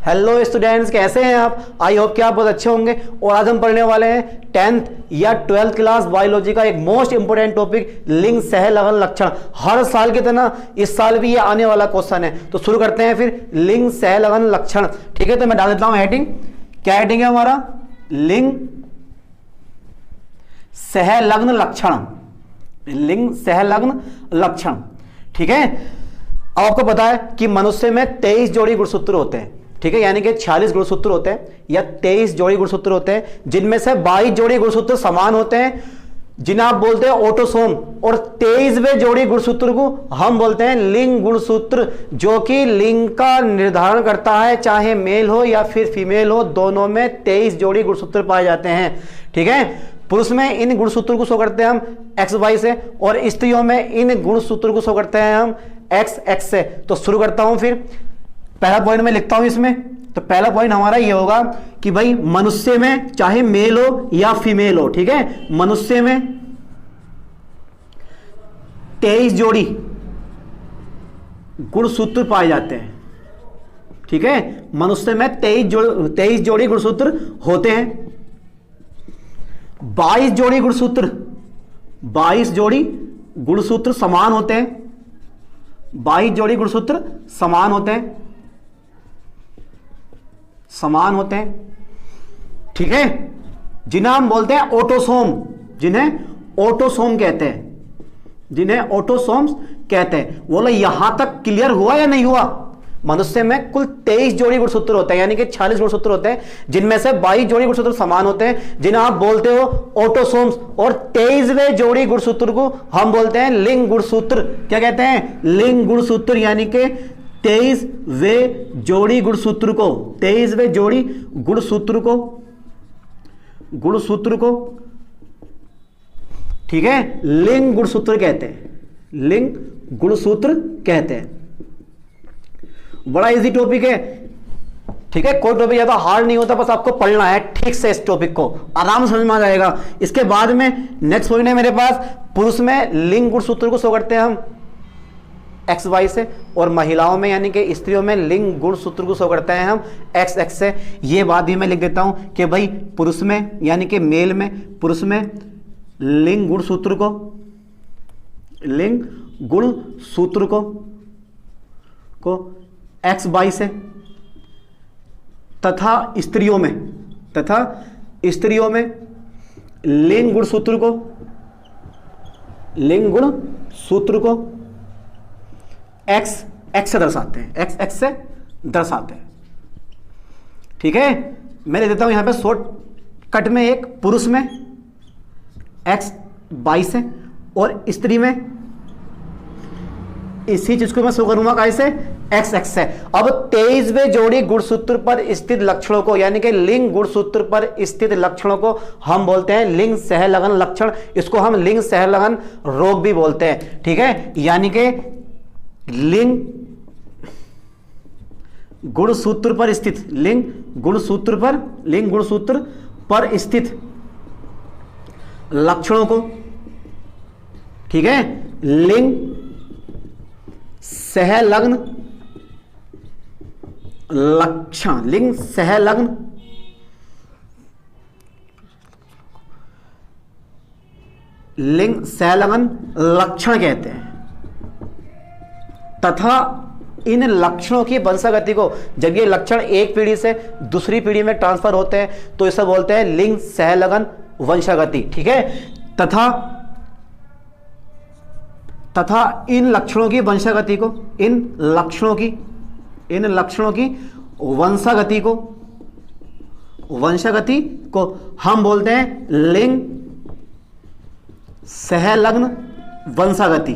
Hello students, कैसे हैं आप? आई होप कि आप बहुत अच्छे होंगे। और आज हम पढ़ने वाले हैं 10th या 12th क्लास बायोलॉजी का एक मोस्ट इंपोर्टेंट टॉपिक, लिंग सह लगन लक्षण। हर साल की तरह इस साल भी ये आने वाला क्वेश्चन है। तो शुरू करते हैं फिर, लिंग सह लगन लक्षण। ठीक है, तो मैं डाल देता हूं हेडिंग। क्या हेडिंग है हमारा? लिंग सहलग्न लक्षण। लिंग सहलग्न लक्षण। ठीक है, अब आपको पता है कि मनुष्य में 23 जोड़ी गुणसूत्र होते हैं। ठीक है, यानी कि 46 गुणसूत्र होते हैं या 23 जोड़ी गुणसूत्र होते हैं, जिनमें से 22 जोड़ी गुणसूत्र समान होते हैं जिन्हें आप बोलते हैं ऑटोसोम, और 23वें जोड़ी गुणसूत्र को हम बोलते हैं लिंग गुणसूत्र, जो कि लिंग का निर्धारण करता है, चाहे मेल हो या फिर फीमेल हो, दोनों में 23 जोड़ी गुणसूत्र पाए जाते हैं। ठीक है, पुरुष में इन गुणसूत्र को शो करते हैं हम XY से, और स्त्रियों में इन गुणसूत्र को शो करते हैं हम XX से। तो शुरू करता हूं फिर, पहला पॉइंट मैं लिखता हूं इसमें। तो पहला पॉइंट हमारा ये होगा कि भाई मनुष्य में चाहे मेल हो या फीमेल हो, ठीक है, मनुष्य में 23 जोड़ी गुणसूत्र पाए जाते हैं। ठीक है, मनुष्य में 23 जोड़ी गुणसूत्र होते हैं। 22 जोड़ी गुणसूत्र, 22 जोड़ी गुणसूत्र समान होते हैं। 22 जोड़ी गुणसूत्र समान होते हैं, समान होते हैं। ठीक है, जिन्हें हम बोलते हैं ऑटोसोम, जिन्हें ऑटोसोम कहते हैं, जिन्हें ऑटोसोम्स कहते हैं। बोलो यहां तक क्लियर हुआ या नहीं हुआ? मनुष्य में कुल 23 जोड़ी गुणसूत्र होते हैं, यानी कि 46 गुणसूत्र होते हैं, जिनमें से 22 जोड़ी गुणसूत्र समान होते हैं, जिन्हें आप बोलते हो ऑटोसोम्स, और 23वें जोड़ी गुणसूत्र को हम बोलते हैं लिंग गुणसूत्र। क्या कहते हैं? लिंग गुणसूत्र। यानी कि 23वें जोड़ी गुणसूत्र को, 23वें जोड़ी गुणसूत्र को, ठीक है, लिंग गुणसूत्र कहते हैं, लिंग गुणसूत्र कहते हैं। बड़ा इजी टॉपिक है। ठीक है, कोई टॉपिक ज्यादा हार्ड नहीं होता, बस आपको पढ़ना है ठीक से, इस टॉपिक को आराम से समझ में आ जाएगा। इसके बाद में नेक्स्ट पॉइंट है मेरे पास, पुरुष में लिंग गुणसूत्र को शो करते हैं हम XY से, और महिलाओं में यानी कि स्त्रियों में लिंग गुणसूत्र को शो करते हैं हम XX से। ये बात भी मैं लिख देता हूं कि भाई पुरुष में यानी कि मेल में, पुरुष में लिंग गुणसूत्र को XY से, तथा स्त्रियों में लिंग गुणसूत्र को XX से दर्शाते हैं, XX से दर्शाते हैं। ठीक है, मैं लिख देता हूं यहां पे शॉर्ट कट में, एक पुरुष में XY से, और स्त्री में इसी चीज को मैं शो करूंगा कैसे? XX से। अब 23वें जोड़ी गुणसूत्र पर स्थित लक्षणों को, यानी कि लिंग गुणसूत्र पर स्थित लक्षणों को हम बोलते हैं लिंग सहलग्न लक्षण। इसको हम लिंग सहलग्न रोग भी बोलते हैं। ठीक है, यानी कि लिंग गुणसूत्र पर स्थित, लिंग गुणसूत्र पर स्थित लक्षणों को, ठीक है, लिंग सहलग्न लक्षण, लिंग सहलग्न लक्षण कहते हैं। तथा इन लक्षणों की वंशागति को, जब ये लक्षण एक पीढ़ी से दूसरी पीढ़ी में ट्रांसफर होते हैं तो इसे बोलते हैं लिंग सहलग्न वंशागति। ठीक है, तथा इन लक्षणों की वंशागति को, इन लक्षणों की वंशागति को हम बोलते हैं लिंग सहलग्न वंशागति,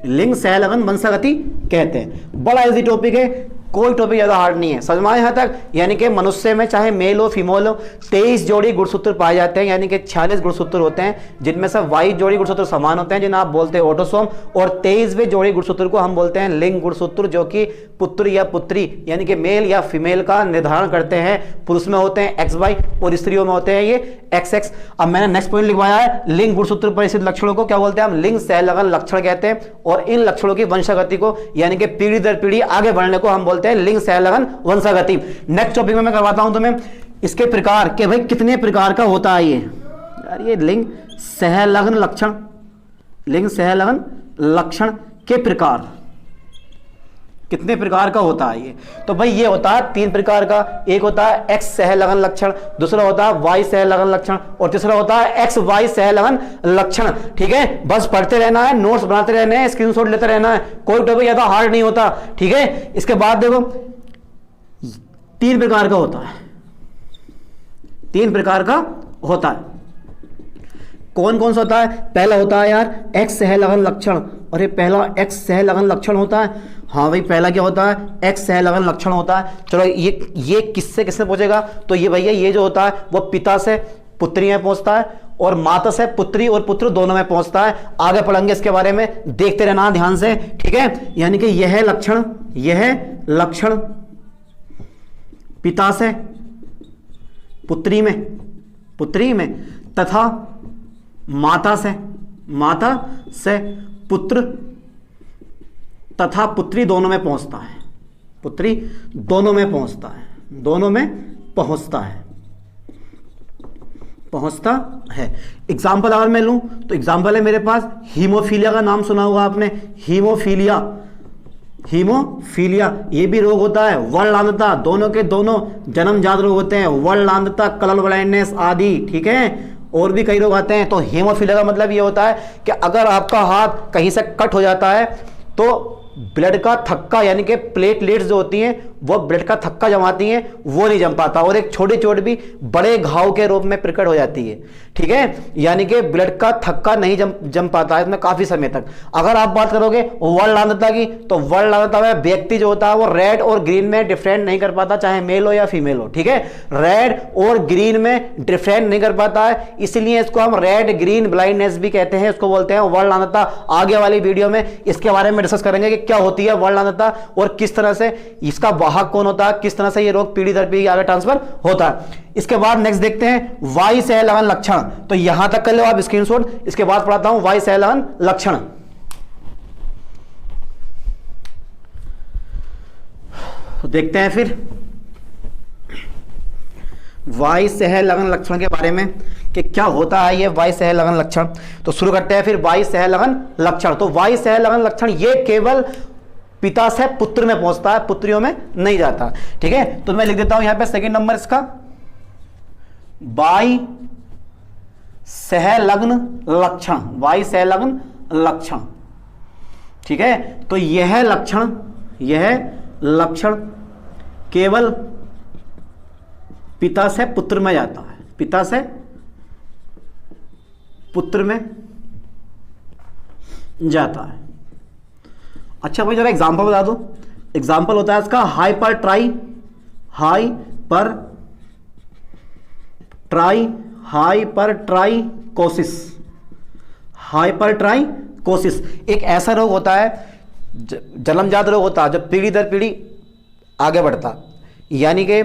लिंग सहलग्न वंशागति कहते हैं। बड़ा इजी टॉपिक है, कोई टॉपिक ज्यादा हार्ड नहीं है, समझ में आया यहां तक? यानी कि मनुष्य में चाहे मेल हो फीमेल हो 23 जोड़ी गुणसूत्र पाए जाते हैं, यानी कि 46 गुणसूत्र होते हैं, जिनमें से 22 जोड़ी गुणसूत्र समान होते हैं, जिन्हें आप बोलते हैं ऑटोसोम, और 23वें जोड़ी गुणसूत्र को हम बोलते हैं लिंग गुणसूत्र, जो कि पुत्र या पुत्री यानी कि मेल या फीमेल का निर्धारण करते हैं। पुरुष में होते हैं XY और स्त्रियों में होते हैं ये XX। अब मैंने नेक्स्ट पॉइंट लिखवाया है, लिंग गुणसूत्र पर स्थित लक्षणों को क्या बोलते हैं हम? लिंग सहलग्न लक्षण कहते हैं। और इन लक्षणों की वंशागति को यानी कि पीढ़ी दर पीढ़ी आगे बढ़ने को हम बोलते हैं बोलते हैं लिंग सहलगन वंशागति। नेक्स्ट टॉपिक में मैं करवाता हूं तुम्हें इसके प्रकार कि भाई कितने प्रकार का होता है ये यार, ये लिंग सहलगन लक्षण, लिंग सहलगन लक्षण के प्रकार कितने प्रकार का होता है ये। तो भाई ये होता है 3 प्रकार का, एक होता है एक्स सहलगन लक्षण, दूसरा होता है वाई सहलगन लक्षण और तीसरा होता है एक्स वाई सहलगन लक्षण। ठीक है, बस पढ़ते रहना है, नोट्स बनाते रहना है, स्क्रीनशॉट लेते रहना है, कोई टॉपिक ज्यादा हार्ड नहीं होता। ठीक है, इसके बाद देखो 3 प्रकार का होता है, 3 प्रकार का होता है। कौन कौन सा होता है? पहला होता है यार एक्स सहलगन लक्षण, और ये पहला एक्स सहलगन लक्षण होता है। हाँ भाई पहला क्या होता है? एक्स सहलगन लक्षण होता है। चलो ये किससे किससे पहुंचेगा? तो ये भैया ये जो होता है वो पिता से पुत्री में पहुंचता है और माता से पुत्री और पुत्र दोनों में पहुंचता है। आगे पढ़ेंगे इसके बारे में, देखते रहना ध्यान से। ठीक है, यानी कि यह लक्षण पिता से पुत्री में तथा माता से पुत्र तथा पुत्री दोनों में पहुंचता है, पुत्री दोनों में पहुंचता है। एग्जाम्पल अगर मैं लूं तो एग्जाम्पल है मेरे पास हीमोफीलिया का नाम सुना होगा आपने। हीमोफीलिया ये भी रोग होता है। वर्णलांधता, दोनों के दोनों जन्मजात रोग होते हैं, वर्णलांधता, कलर ब्लाइंडनेस आदि। ठीक है, और भी कई रोग आते हैं। तो हीमोफीलिया का मतलब ये होता है कि अगर आपका हाथ कहीं से कट हो जाता है तो ब्लड का थक्का यानी कि प्लेटलेट्स जो होती हैं वो ब्लड का थक्का जमाती हैं, वो नहीं जम पाता और एक छोटी चोट भी बड़े घाव के रूप में प्रकट हो जाती है। ठीक है, यानी कि ब्लड का थक्का नहीं जम पाता है इसमें काफी समय तक। अगर आप बात करोगे वर्णलांधता की, तो वर्णलांधता में व्यक्ति जो होता है वो रेड और ग्रीन में डिफरेंट नहीं कर पाता, चाहे मेल हो या फीमेल हो। ठीक है, रेड और ग्रीन में डिफरेंट नहीं कर पाता है, इसलिए इसको हम रेड ग्रीन ब्लाइंडनेस भी कहते हैं, इसको बोलते हैं वर्णलांधता। आगे वाली वीडियो में इसके बारे में डिस्कस करेंगे कि क्या होती है वर्णलांधता और किस तरह से इसका वाहक कौन होता है, किस तरह से ये रोग पीढ़ी दर पीढ़ी आगे ट्रांसफर होता है। इसके बाद नेक्स्ट देखते हैं वाई सहलगन लक्षण। तो यहां तक कर लो आप स्क्रीनशॉट, इसके बाद पढ़ाता हूं वाई सहलगन लक्षण। तो देखते हैं फिर वाई सहलगन लक्षण के बारे में कि क्या होता है ये वाई सहलगन लक्षण। तो शुरू करते हैं फिर वाई सहलगन लक्षण। तो वाई सहलगन लक्षण ये केवल पिता से पुत्र में पहुंचता है, पुत्रियों में नहीं जाता। ठीक है, तो मैं लिख देता हूं यहां पे सेकंड नंबर इसका वाई सहलग्न लक्षण, वाई सहलग्न लक्षण। ठीक है, तो यह लक्षण केवल पिता से पुत्र में जाता है, पिता से पुत्र में जाता है। अच्छा भाई जरा एग्जांपल बता दो। एग्जांपल होता है इसका हाइपरट्राइकोसिस। एक ऐसा रोग होता है, जन्मजात रोग होता है, जो पीढ़ी दर पीढ़ी आगे बढ़ता, यानी कि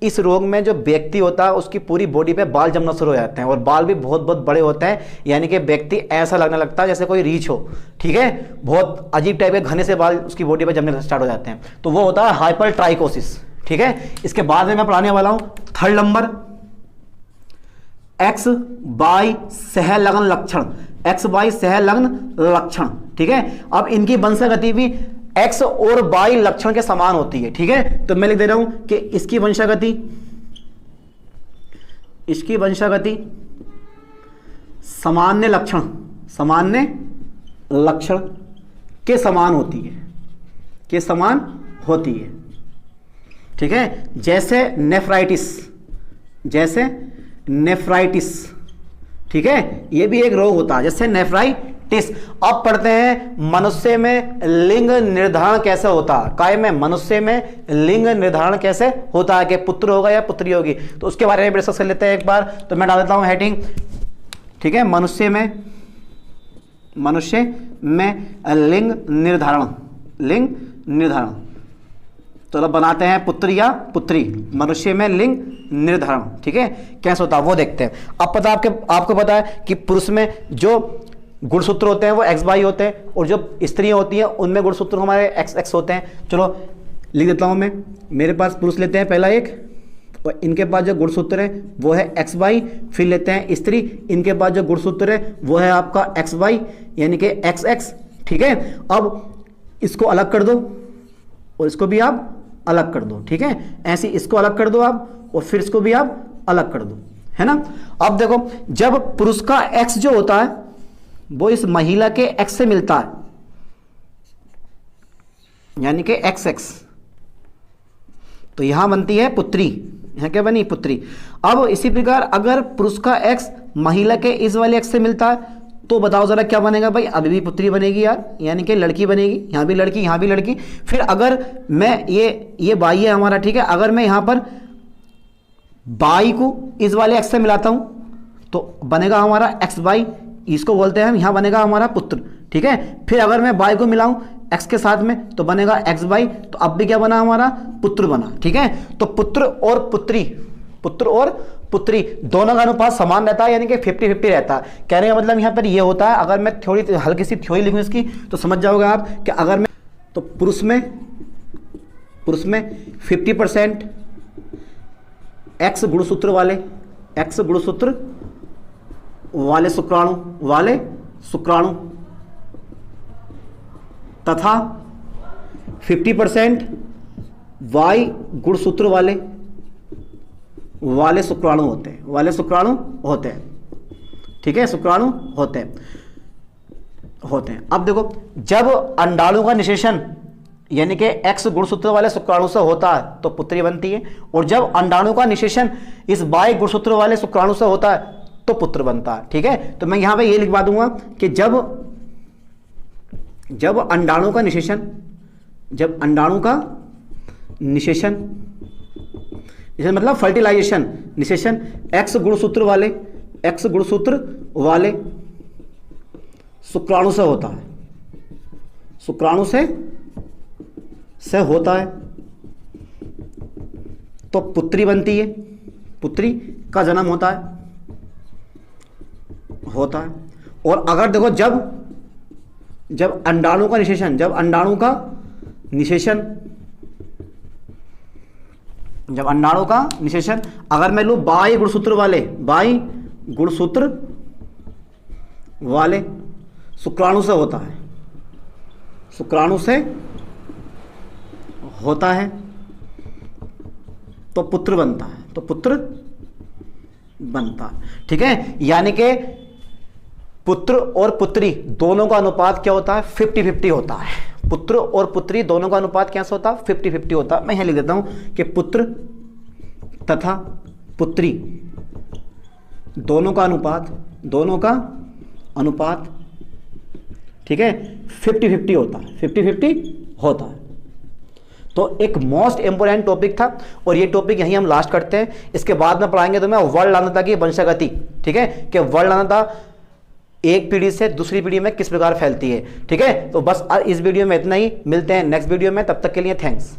इस रोग में जो व्यक्ति होता है उसकी पूरी बॉडी पे बाल जमना शुरू हो जाते हैं और बाल भी बहुत बहुत बड़े होते हैं, यानी कि व्यक्ति ऐसा लगने लगता है जैसे कोई रीछ हो। ठीक है, बहुत अजीब टाइप के घने से बाल उसकी बॉडी पे जमने स्टार्ट हो जाते हैं, तो वो होता है हाइपरट्राइकोसिस। ठीक है, इसके बाद में मैं पढ़ाने वाला हूं थर्ड नंबर एक्स वाई सहलग्न लक्षण, एक्स वाई सहलग्न लक्षण। ठीक है, अब इनकी वंशागति भी एक्स और वाई लक्षण के समान होती है। ठीक है, तो मैं लिख दे रहा हूं कि इसकी वंशागति सामान्य लक्षण के समान होती है, ठीक है, जैसे नेफ्राइटिस। ठीक है, ये भी एक रोग होता है जैसे नेफ्राइटिस। अब पढ़ते हैं मनुष्य में लिंग निर्धारण कैसे होता है। काय में मनुष्य में लिंग निर्धारण कैसे होता है कि पुत्र होगा या पुत्री होगी, तो उसके बारे में डिस्कस कर लेते हैं एक बार। तो मैं डाल देता हूं हेडिंग। ठीक है, मनुष्य में लिंग निर्धारण। चलो बनाते हैं पुत्र या पुत्री, मनुष्य में लिंग निर्धारण। ठीक है, कैसे होता है वो देखते हैं। अब पता आपको पता है कि पुरुष में जो गुणसूत्र होते हैं वो एक्स वाई होते हैं और जो स्त्रियां होती हैं उनमें गुणसूत्र हमारे एक्स एक्स होते हैं। चलो लिख देता हूँ मैं। मेरे पास पुरुष लेते हैं पहला एक, और इनके पास जो गुणसूत्र है वो है एक्स वाई। फिर लेते हैं स्त्री, इनके पास जो गुणसूत्र है वो है आपका एक्स वाई यानी कि एक्स एक्स। ठीक है, अब इसको अलग कर दो और इसको भी आप अलग कर दो। ठीक है, ऐसे इसको अलग कर दो आप और फिर इसको भी आप अलग कर दो, है ना। अब देखो, जब पुरुष का एक्स जो होता है वो इस महिला के एक्स से मिलता है यानी कि एक्स एक्स, तो यहां बनती है पुत्री। यहां क्या बनी? पुत्री। अब इसी प्रकार अगर पुरुष का एक्स महिला के इस वाले एक्स से मिलता है तो बताओ जरा क्या बनेगा भाई? अभी भी पुत्री बनेगी यार, यानी कि लड़की बनेगी। यहां भी लड़की, यहां भी लड़की। फिर अगर मैं ये बाई है हमारा, ठीक है, अगर मैं यहां पर बाई को इस वाले एक्स से मिलाता हूं तो बनेगा हमारा एक्स बाई, इसको बोलते हैं हम, यहां बनेगा हमारा पुत्र। ठीक है, फिर अगर मैं बाई को मिलाऊं एक्स के साथ में तो बनेगा एक्स बाई, तो अब भी क्या बना? हमारा पुत्र बना। ठीक है, तो पुत्र और पुत्री, पुत्र और पुत्री दोनों का अनुपात समान रहता है यानी कि 50-50 रहता है। कहने का मतलब यहां पर ये होता है, अगर मैं थोड़ी हल्की सी थ्योरी लिखूं इसकी तो समझ जाओगे आप कि अगर मैं तो पुरुष में 50% एक्स गुणसूत्र वाले शुक्राणु तथा 50% वाई गुणसूत्र वाले शुक्राणु होते हैं। ठीक है, शुक्राणु होते हैं। अब देखो, जब अंडाणु का निषेचन यानी कि एक्स गुणसूत्र वाले शुक्राणु से होता है तो पुत्री बनती है, और जब अंडाणु का निषेचन इस वाई गुणसूत्र वाले शुक्राणु से होता है तो पुत्र बनता है। ठीक है, तो मैं यहां पे ये लिखवा दूंगा कि जब अंडाणु का निषेचन मतलब फर्टिलाइजेशन, निषेचन एक्स गुणसूत्र वाले शुक्राणु से होता है, से होता है तो पुत्री बनती है, पुत्री का जन्म होता है। और अगर देखो, जब अंडाणु का निषेचन अगर मैं लूं बाई गुणसूत्र वाले शुक्राणु से होता है तो पुत्र बनता है। ठीक है, यानी कि पुत्र और पुत्री दोनों का अनुपात क्या होता है? 50-50 होता है। पुत्र और पुत्री दोनों का अनुपात कैसा होता है? 50-50 होता है। मैं यहां लिख देता हूं कि पुत्र तथा पुत्री दोनों का अनुपात ठीक है 50-50 होता है। तो एक मोस्ट इंपोर्टेंट टॉपिक था और ये टॉपिक यहीं हम लास्ट करते हैं। इसके बाद में पढ़ाएंगे तो मैं वर्णनाता की वंशागति, ठीक है, कि वर्णनाता एक पीढ़ी से दूसरी पीढ़ी में किस प्रकार फैलती है। ठीक है, तो बस इस वीडियो में इतना ही, मिलते हैं नेक्स्ट वीडियो में, तब तक के लिए थैंक्स।